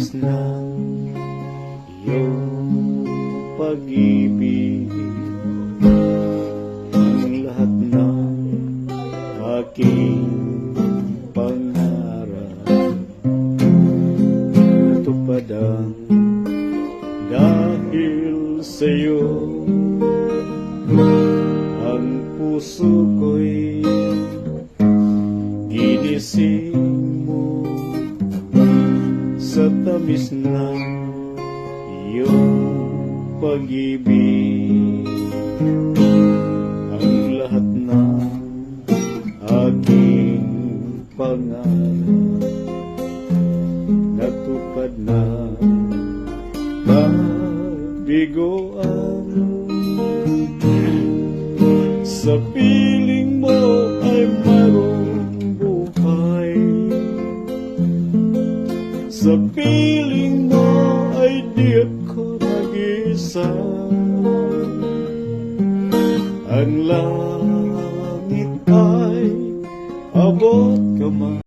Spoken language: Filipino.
tamis ng iyong pag-ibig, ang lahat ng aking pangarap natupad ang dahil sa'yo. Ang puso ko'y ginising mo sa tamis ng iyong pag-ibig, ang lahat ng aking pangarap natupad na. Kabiguan sa piling mo ay mayroong buhay, sa piling mo ay di ako nag-isa. Ang langit ay abot kamay.